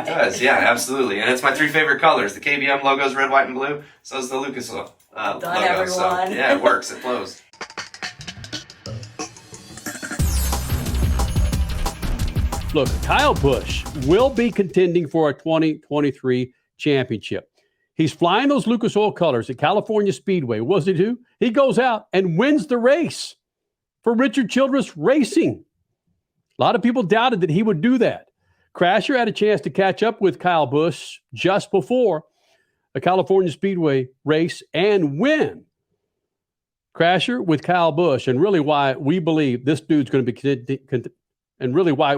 does. Yeah, absolutely. And it's my 3 favorite colors. The KBM logo is red, white, and blue. So is the Lucas logo. Everyone. So, yeah, it works. It flows. Look, Kyle Busch will be contending for a 2023 championship. He's flying those Lucas Oil colors at California Speedway. What does he do? He goes out and wins the race for Richard Childress Racing. A lot of people doubted that he would do that. Crasher had a chance to catch up with Kyle Busch just before a California Speedway race and win. Crasher with Kyle Busch, and really why we believe this dude's going to be and really why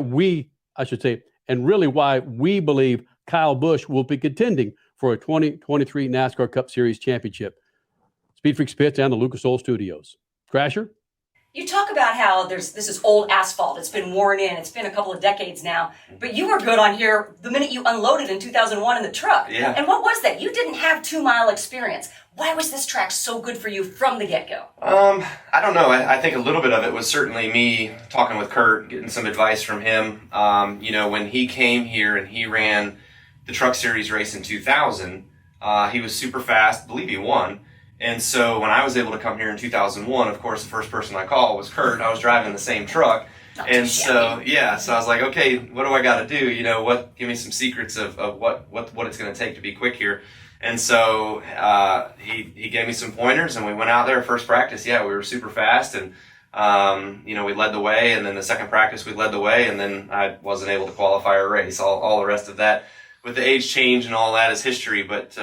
we believe Kyle Busch will be contending for a 2023 NASCAR Cup Series championship. SpeedFreaks pits and the Lucas Oil Studios. Crasher? You talk about how this is old asphalt. It's been worn in. It's been a couple of decades now. But you were good on here the minute you unloaded in 2001 in the truck. Yeah. And what was that? You didn't have 2-mile experience. Why was this track so good for you from the get-go? I don't know. I think a little bit of it was certainly me talking with Kurt, getting some advice from him. When he came here and he ran the Truck Series race in 2000, he was super fast. I believe he won. And so when I was able to come here in 2001, of course, the first person I called was Kurt. I was driving the same truck. And so, so I was like, okay, what do I got to do? Give me some secrets of what it's going to take to be quick here. And so he gave me some pointers, and we went out there first practice. Yeah, we were super fast, and we led the way. And then the second practice, we led the way, and then I wasn't able to qualify or race. All the rest of that, with the age change and all that, is history. But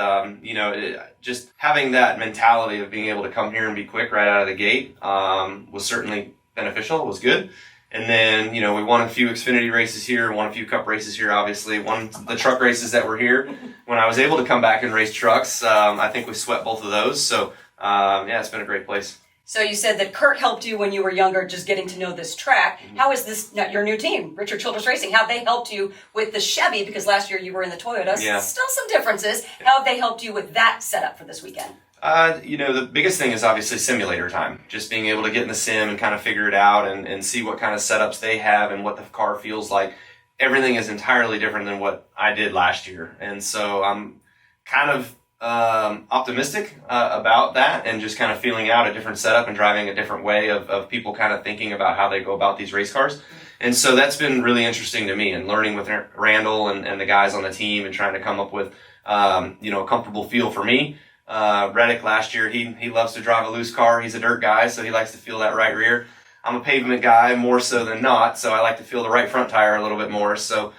just having that mentality of being able to come here and be quick right out of the gate was certainly beneficial. It was good. And then, we won a few Xfinity races here, won a few Cup races here, obviously. Won the truck races that were here. When I was able to come back and race trucks, I think we swept both of those. So, it's been a great place. So you said that Kurt helped you when you were younger, just getting to know this track. Mm-hmm. How is this, your new team, Richard Childress Racing, how have they helped you with the Chevy? Because last year you were in the Toyota. Yeah. Still some differences. How have they helped you with that setup for this weekend? The biggest thing is obviously simulator time. Just being able to get in the sim and kind of figure it out and see what kind of setups they have and what the car feels like. Everything is entirely different than what I did last year. And so I'm kind of optimistic about that, and just kind of feeling out a different setup and driving a different way of people kind of thinking about how they go about these race cars. And so that's been really interesting to me, and learning with Randall and the guys on the team and trying to come up with a comfortable feel for me. Reddick last year, he loves to drive a loose car. He's a dirt guy, so he likes to feel that right rear. I'm a pavement guy more so than not, so I like to feel the right front tire a little bit more. So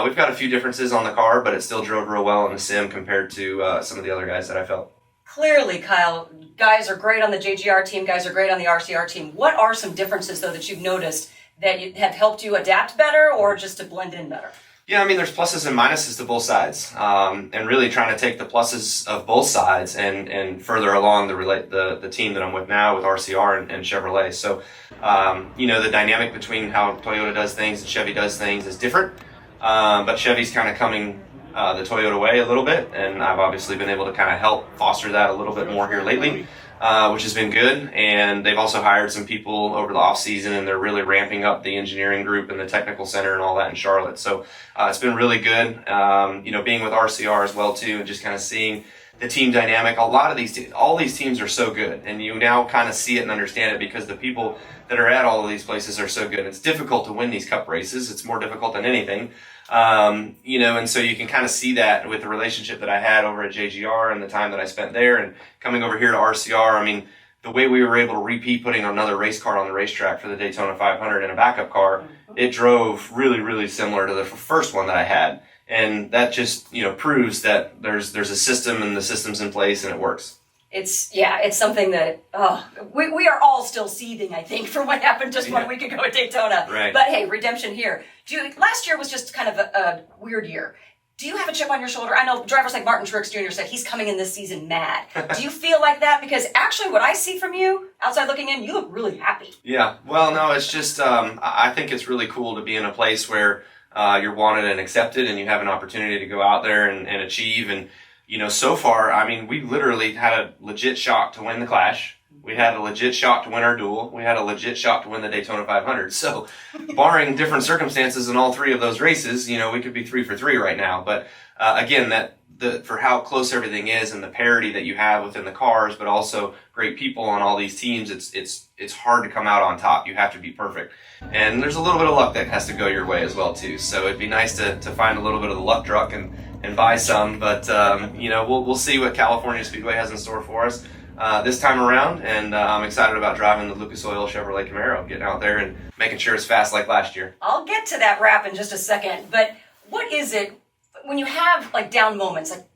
we've got a few differences on the car, but it still drove real well in the sim compared to some of the other guys that I felt. Clearly, Kyle, guys are great on the JGR team, guys are great on the RCR team. What are some differences, though, that you've noticed that have helped you adapt better or just to blend in better? Yeah, there's pluses and minuses to both sides, and really trying to take the pluses of both sides and further along the team that I'm with now with RCR and Chevrolet. So, the dynamic between how Toyota does things and Chevy does things is different, but Chevy's kind of coming the Toyota way a little bit, and I've obviously been able to kind of help foster that a little bit more here lately. Which has been good, and they've also hired some people over the off season, and they're really ramping up the engineering group and the technical center and all that in Charlotte. So it's been really good. Being with RCR as well too, and just kind of seeing the team dynamic. All these teams are so good, and you now kind of see it and understand it because the people that are at all of these places are so good. It's difficult to win these Cup races. It's more difficult than anything. And so you can kind of see that with the relationship that I had over at JGR and the time that I spent there, and coming over here to RCR. The way we were able to repeat putting another race car on the racetrack for the Daytona 500 in a backup car, it drove really, really similar to the first one that I had. And that just, proves that there's a system, and the system's in place and it works. It's something that we are all still seething, I think, from what happened just 1 week ago at Daytona. Right. But hey, redemption here. Last year was just kind of a weird year. Do you have a chip on your shoulder? I know drivers like Martin Truex Jr. said he's coming in this season mad. Do you feel like that? Because actually what I see from you, outside looking in, you look really happy. Yeah. Well, no, it's just I think it's really cool to be in a place where you're wanted and accepted, and you have an opportunity to go out there and achieve. And so far, we literally had a legit shot to win the Clash. We had a legit shot to win our duel. We had a legit shot to win the Daytona 500. So, barring different circumstances in all three of those races, we could be 3 for 3 right now. But again, for how close everything is and the parity that you have within the cars, but also great people on all these teams, it's hard to come out on top. You have to be perfect, and there's a little bit of luck that has to go your way as well too. So it'd be nice to find a little bit of the luck truck and buy some. But we'll see what California Speedway has in store for us this time around, and I'm excited about driving the Lucas Oil Chevrolet Camaro, getting out there and making sure it's fast like last year. I'll get to that wrap in just a second, but what is it when you have like down moments, like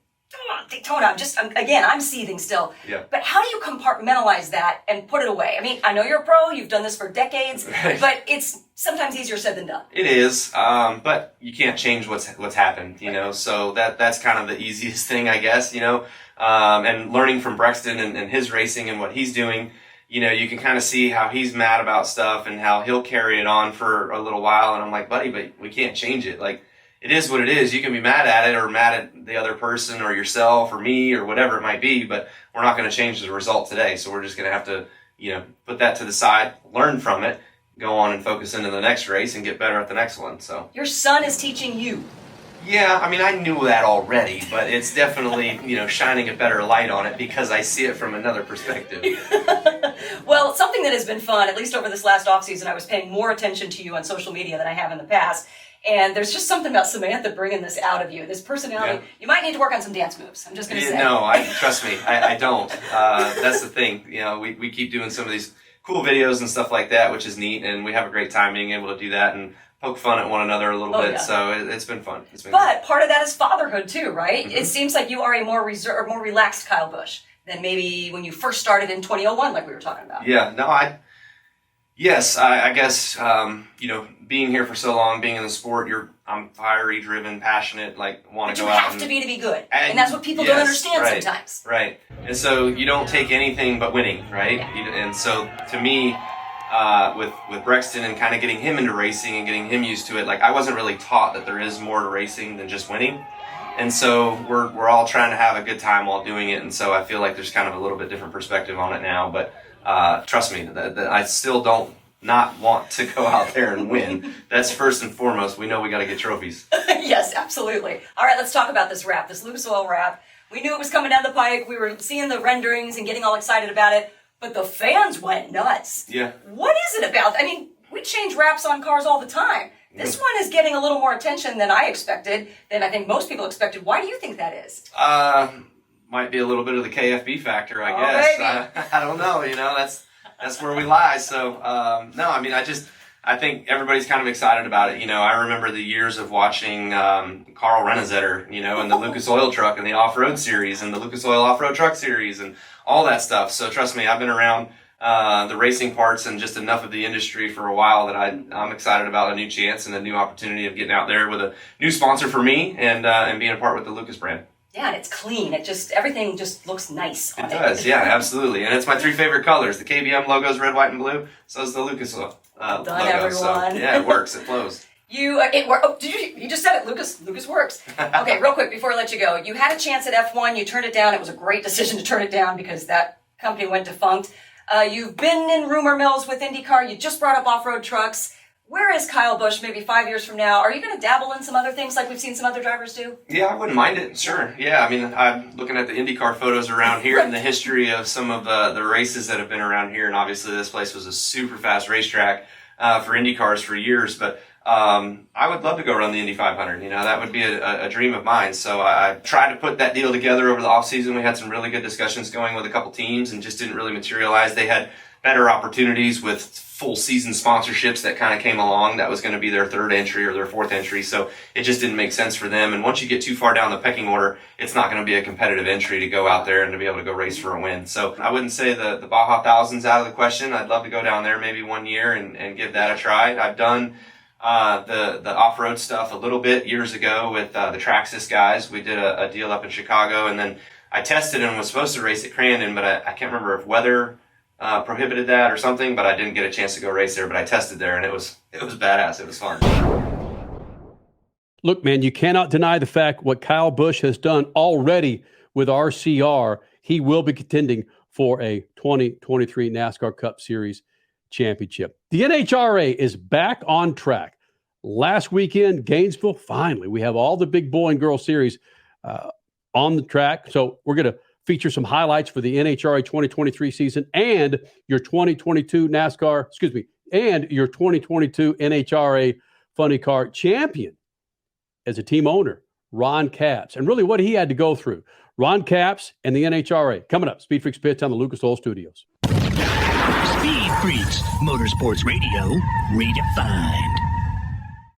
Daytona? I'm seething still. Yeah. But how do you compartmentalize that and put it away? I mean, I know you're a pro, you've done this for decades, but it's sometimes easier said than done. It is, but you can't change what's happened, so that's kind of the easiest thing, I guess, and learning from Brexton and his racing and what he's doing, you can kind of see how he's mad about stuff and how he'll carry it on for a little while. And I'm like, buddy, but we can't change it. Like, it is what it is. You can be mad at it or mad at the other person or yourself or me or whatever it might be, but we're not going to change the result today. So we're just going to have to, put that to the side, learn from it, go on and focus into the next race and get better at the next one. So your son is teaching you. Yeah, I mean, I knew that already, but it's definitely, shining a better light on it because I see it from another perspective. Well, something that has been fun, at least over this last offseason, I was paying more attention to you on social media than I have in the past. And there's just something about Samantha bringing this out of you, this personality. Yeah. You might need to work on some dance moves. I'm just going to say. No, trust me, I don't. That's the thing. We keep doing some of these cool videos and stuff like that, which is neat, and we have a great time being able to do that and poke fun at one another a little bit. Yeah. So it's been fun. But part of that is fatherhood too, right? Mm-hmm. It seems like you are a more reserved, more relaxed Kyle Busch than maybe when you first started in 2001, like we were talking about. Yeah, no, I guess, being here for so long, being in the sport, I'm fiery, driven, passionate, want to go out. You have to be good. And that's what people don't understand sometimes. Right. And so you don't take anything but winning, right? Yeah. And so to me, with Brexton and kind of getting him into racing and getting him used to it, I wasn't really taught that there is more to racing than just winning. And so we're all trying to have a good time while doing it. And so I feel like there's kind of a little bit different perspective on it now. But trust me, that I still don't not want to go out there and win. That's first and foremost. We know we got to get trophies. Yes, absolutely. All right, let's talk about this wrap, this Lucas Oil wrap. We knew it was coming down the pike. We were seeing the renderings and getting all excited about it. But the fans went nuts. Yeah. What is it about? I mean, we change wraps on cars all the time. This one is getting a little more attention than I expected, than I think most people expected. Why do you think that is? Might be a little bit of the KFB factor, I guess. I don't know. That's where we lie. So, no, I mean, I think everybody's kind of excited about it. I remember the years of watching Carl Renazetter, and the Lucas Oil Truck and the Off-Road Series and the Lucas Oil Off-Road Truck Series and all that stuff. So trust me, I've been around the racing parts and just enough of the industry for a while that I'm excited about a new chance and a new opportunity of getting out there with a new sponsor for me and being a part with the Lucas brand. Yeah, and it's clean. Everything just looks nice on it. It does, yeah, absolutely. And it's my 3 favorite colors. The KBM logo is red, white, and blue. So is the Lucas logo. Everyone. So, yeah, it works. It flows. You just said it. Lucas works. Okay, real quick before I let you go. You had a chance at F1. You turned it down. It was a great decision to turn it down because that company went defunct. You've been in rumor mills with IndyCar. You just brought up off-road trucks. Where is Kyle Busch maybe 5 years from now? Are you going to dabble in some other things like we've seen some other drivers do? Yeah, I wouldn't mind it. Sure. Yeah, I mean, I'm looking at the IndyCar photos around here and the history of some of the races that have been around here. And obviously this place was a super fast racetrack for IndyCars for years. But I would love to go run the Indy 500. That would be a dream of mine. So I tried to put that deal together over the offseason. We had some really good discussions going with a couple teams and just didn't really materialize. They had better opportunities with full season sponsorships that kind of came along. That was going to be their third entry or their fourth entry. So it just didn't make sense for them. And once you get too far down the pecking order, it's not going to be a competitive entry to go out there and to be able to go race for a win. So I wouldn't say the Baja 1000's out of the question. I'd love to go down there maybe 1 year and give that a try. I've done the off-road stuff a little bit years ago with the Traxxas guys. We did a deal up in Chicago, and then I tested and was supposed to race at Crandon, but I can't remember if weather prohibited that or something, but I didn't get a chance to go race there, but I tested there and it was badass. It was fun. Look, man, you cannot deny the fact what Kyle Busch has done already with RCR. He will be contending for a 2023 NASCAR Cup Series championship. The NHRA is back on track. Last weekend, Gainesville, finally, we have all the big boy and girl series on the track. So we're going to feature some highlights for the NHRA 2023 season and your 2022 and your 2022 NHRA Funny Car champion as a team owner, Ron Capps, and really what he had to go through. Ron Capps and the NHRA. Coming up, Speed Freaks Pits on the Lucas Oil Studios. Speed Freaks, Motorsports Radio, redefined.